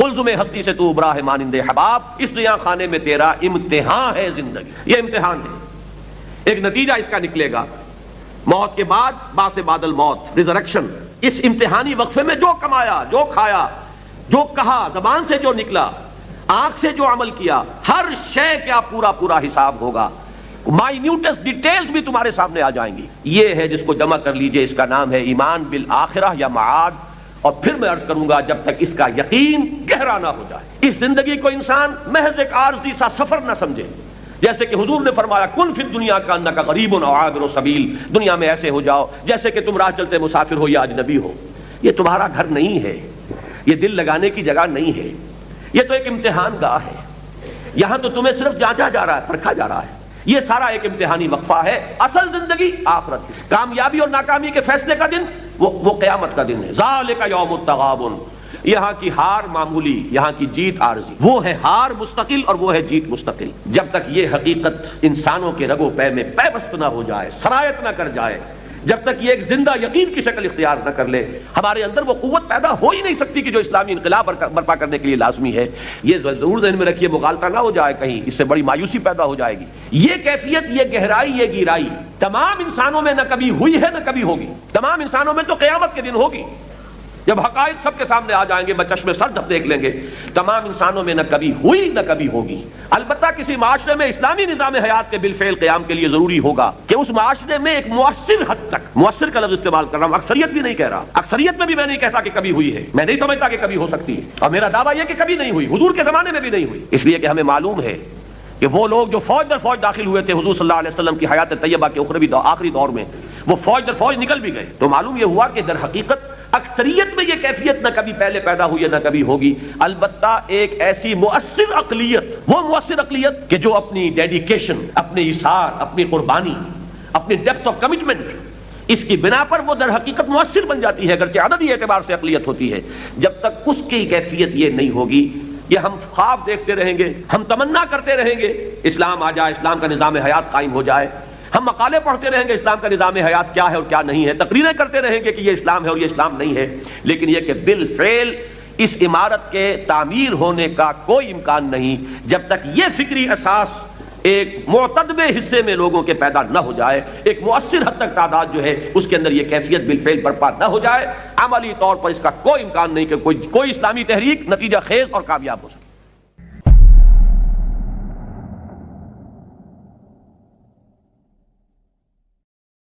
قلزم ہستی سے تو ابراہ مانند حباب، اس دنیا خانے میں تیرا امتحان ہے زندگی، یہ امتحان ہے۔ ایک نتیجہ اس کا نکلے گا، موت کے بعد بعث بعد الموت، ریزریکشن۔ اس امتحانی وقفے میں جو کمایا، جو کھایا، جو کہا، زبان سے جو نکلا، آنکھ سے جو عمل کیا، ہر شے کا پورا پورا حساب ہوگا، مائنیوٹس ڈیٹیلز بھی تمہارے سامنے آ جائیں گی۔ یہ ہے جس کو جمع کر لیجئے، اس کا نام ہے ایمان بالآخرہ یا معاد۔ اور پھر میں عرض کروں گا جب تک اس کا یقین گہرا نہ ہو جائے، اس زندگی کو انسان محض ایک عارضی سا سفر نہ سمجھے، جیسے کہ حضور نے فرمایا کن فی الدنیا کانک غریب او عابر سبیل، دنیا میں ایسے ہو جاؤ جیسے کہ تم راہ چلتے مسافر ہو یا اجنبی ہو۔ یہ تمہارا گھر نہیں ہے، یہ دل لگانے کی جگہ نہیں ہے، یہ تو ایک امتحان گاہ ہے۔ یہاں تو تمہیں صرف جانچا جا رہا ہے، پرکھا جا رہا ہے۔ یہ سارا ایک امتحانی وقفہ ہے۔ اصل زندگی آخرت کی، کامیابی اور ناکامی کے فیصلے کا دن وہ قیامت کا دن ہے۔ ذالک یوم التغابن، یہاں کی ہار معمولی، یہاں کی جیت عارضی، وہ ہے ہار مستقل اور وہ ہے جیت مستقل۔ جب تک یہ حقیقت انسانوں کے رگ و پے میں پیوست نہ ہو جائے، سرایت نہ کر جائے، جب تک یہ ایک زندہ یقین کی شکل اختیار نہ کر لے، ہمارے اندر وہ قوت پیدا ہو ہی نہیں سکتی کہ جو اسلامی انقلاب برپا کرنے کے لیے لازمی ہے۔ یہ ضرور ذہن میں رکھیے، مغالطہ نہ ہو جائے کہیں، اس سے بڑی مایوسی پیدا ہو جائے گی۔ یہ کیفیت، یہ گہرائی، یہ گہرائی تمام انسانوں میں نہ کبھی ہوئی ہے نہ کبھی ہوگی۔ تمام انسانوں میں تو قیامت کے دن ہوگی، جب حقائق سب کے سامنے آ جائیں گے، بچشم سر دیکھ لیں گے۔ تمام انسانوں میں نہ کبھی ہوئی نہ کبھی ہوگی۔ البتہ کسی معاشرے میں اسلامی نظام حیات کے بالفعل قیام کے لیے ضروری ہوگا کہ اس معاشرے میں ایک مؤثر حد تک، مؤثر کا لفظ استعمال کر رہا ہوں، اکثریت بھی نہیں کہہ رہا، اکثریت میں بھی میں نہیں کہتا کہ کبھی ہوئی ہے، میں نہیں سمجھتا کہ کبھی ہو سکتی ہے، اور میرا دعویٰ یہ کہ کبھی نہیں ہوئی، حضور کے زمانے میں بھی نہیں ہوئی، اس لیے کہ ہمیں معلوم ہے کہ وہ لوگ جو فوج در فوج داخل ہوئے تھے حضور صلی اللہ علیہ وسلم کی حیات طیبہ کے اخروی آخری دور میں، وہ فوج در فوج نکل بھی گئے، تو معلوم یہ ہوا کہ در حقیقت اکثریت میں یہ کیفیت نہ کبھی پہلے پیدا ہوئی ہے نہ کبھی ہوگی۔ البتہ ایک ایسی مؤثر اقلیت، وہ مؤثر اقلیت کہ جو اپنی ڈیڈیکیشن، اپنے ایثار، اپنی قربانی، اپنی ڈیپتھ آف کمٹمنٹ، اس کی بنا پر وہ در حقیقت مؤثر بن جاتی ہے، اگرچہ عددی اعتبار سے اقلیت ہوتی ہے۔ جب تک اس کی کیفیت یہ نہیں ہوگی، یہ ہم خواب دیکھتے رہیں گے، ہم تمنا کرتے رہیں گے اسلام آ جائے، اسلام کا نظام حیات قائم ہو جائے، ہم مقالے پڑھتے رہیں گے اسلام کا نظام حیات کیا ہے اور کیا نہیں ہے، تقریریں کرتے رہیں گے کہ یہ اسلام ہے اور یہ اسلام نہیں ہے، لیکن یہ کہ بالفعل اس عمارت کے تعمیر ہونے کا کوئی امکان نہیں جب تک یہ فکری اساس ایک معتدب حصے میں لوگوں کے پیدا نہ ہو جائے، ایک مؤثر حد تک تعداد جو ہے اس کے اندر یہ کیفیت بالفعل برپا نہ ہو جائے۔ عملی طور پر اس کا کوئی امکان نہیں کہ کوئی اسلامی تحریک نتیجہ خیز اور کامیاب ہو سکے۔